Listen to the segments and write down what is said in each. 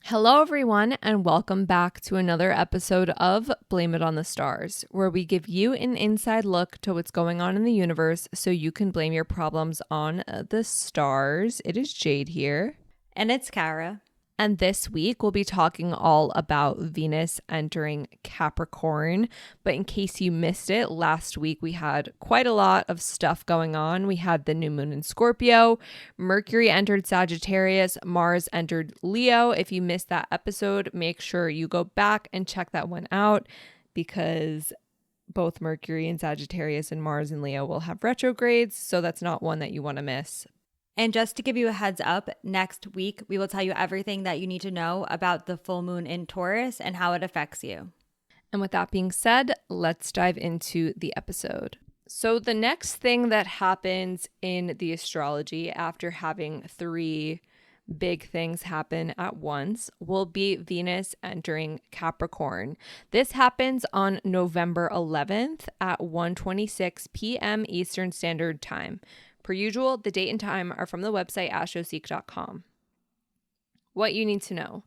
Hello, everyone, and welcome back to another episode of Blame It on the Stars, where we give you an inside look to what's going on in the universe so you can blame your problems on the stars. It is Jade here. And it's Kara. And this week, we'll be talking all about Venus entering Capricorn. But in case you missed it, last week we had quite a lot of stuff going on. We had the new moon in Scorpio, Mercury entered Sagittarius, Mars entered Leo. If you missed that episode, make sure you go back and check that one out because both Mercury and Sagittarius and Mars and Leo will have retrogrades. So that's not one that you want to miss. And just to give you a heads up, next week we will tell you everything that you need to know about the full moon in Taurus and how it affects you. And with that being said, let's dive into the episode. So the next thing that happens in the astrology after having three big things happen at once will be Venus entering Capricorn. This happens on November 11th at 1:26 p.m. Eastern Standard Time. Per usual, the date and time are from the website astroseek.com. What you need to know.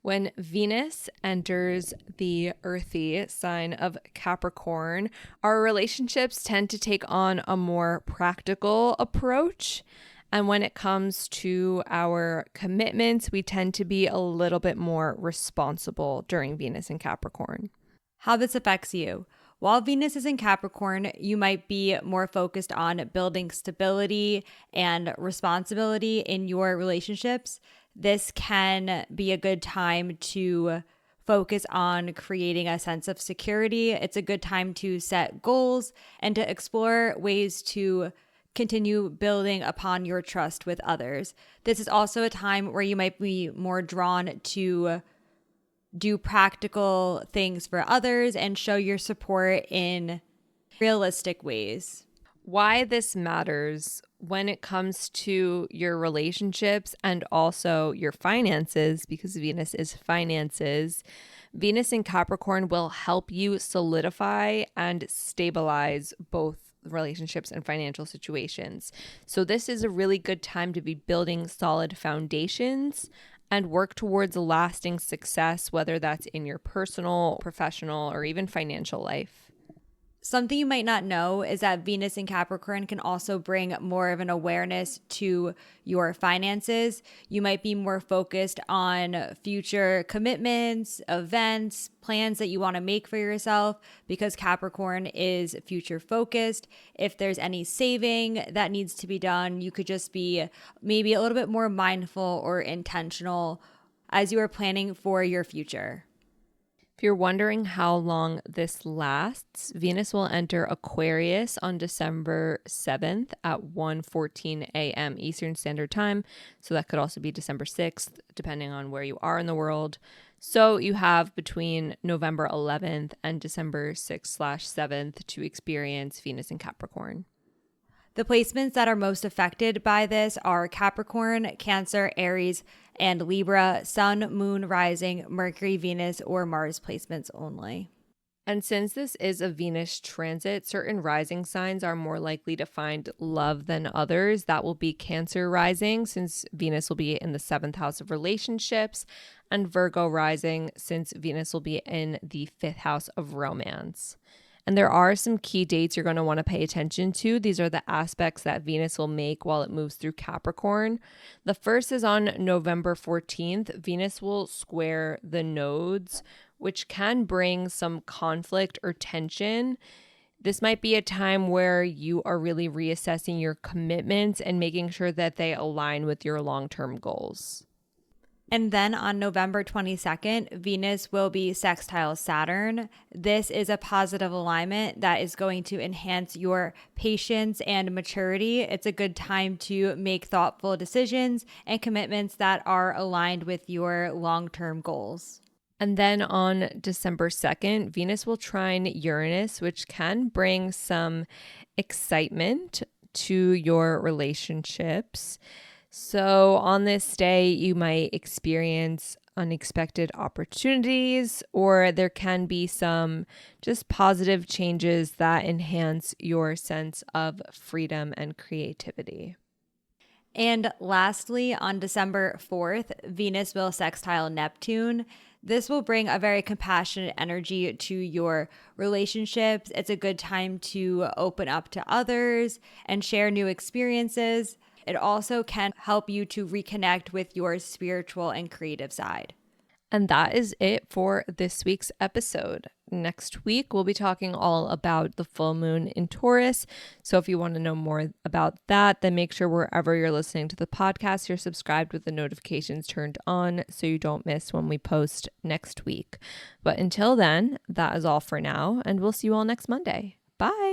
When Venus enters the earthy sign of Capricorn, our relationships tend to take on a more practical approach. And when it comes to our commitments, we tend to be a little bit more responsible during Venus in Capricorn. How this affects you. While Venus is in Capricorn, you might be more focused on building stability and responsibility in your relationships. This can be a good time to focus on creating a sense of security. It's a good time to set goals and to explore ways to continue building upon your trust with others. This is also a time where you might be more drawn to do practical things for others and show your support in realistic ways. Why this matters when it comes to your relationships and also your finances, because Venus is finances. Venus in Capricorn will help you solidify and stabilize both relationships and financial situations. So this is a really good time to be building solid foundations and work towards lasting success, whether that's in your personal, professional, or even financial life. Something you might not know is that Venus in Capricorn can also bring more of an awareness to your finances. You might be more focused on future commitments, events, plans that you want to make for yourself because Capricorn is future focused. If there's any saving that needs to be done, you could just be maybe a little bit more mindful or intentional as you are planning for your future. If you're wondering how long this lasts, Venus will enter Aquarius on December 7th at 1:14 a.m. Eastern Standard Time. So that could also be December 6th, depending on where you are in the world. So you have between November 11th and December 6/7th to experience Venus in Capricorn. The placements that are most affected by this are Capricorn, Cancer, Aries, and Libra, Sun, Moon, Rising, Mercury, Venus, or Mars placements only. And since this is a Venus transit, certain rising signs are more likely to find love than others. That will be Cancer rising, since Venus will be in the 7th house of relationships, and Virgo rising, since Venus will be in the 5th house of romance. And there are some key dates you're going to want to pay attention to. These are the aspects that Venus will make while it moves through Capricorn. The first is on November 14th. Venus will square the nodes, which can bring some conflict or tension. This might be a time where you are really reassessing your commitments and making sure that they align with your long-term goals. And then on November 22nd, Venus will be sextile Saturn. This is a positive alignment that is going to enhance your patience and maturity. It's a good time to make thoughtful decisions and commitments that are aligned with your long-term goals. And then on December 2nd, Venus will trine Uranus, which can bring some excitement to your relationships. So on this day, you might experience unexpected opportunities, or there can be some just positive changes that enhance your sense of freedom and creativity. And lastly, on December 4th, Venus will sextile Neptune. This will bring a very compassionate energy to your relationships. It's a good time to open up to others and share new experiences. It also can help you to reconnect with your spiritual and creative side. And that is it for this week's episode. Next week, we'll be talking all about the full moon in Taurus. So if you want to know more about that, then make sure wherever you're listening to the podcast, you're subscribed with the notifications turned on so you don't miss when we post next week. But until then, that is all for now, and we'll see you all next Monday. Bye.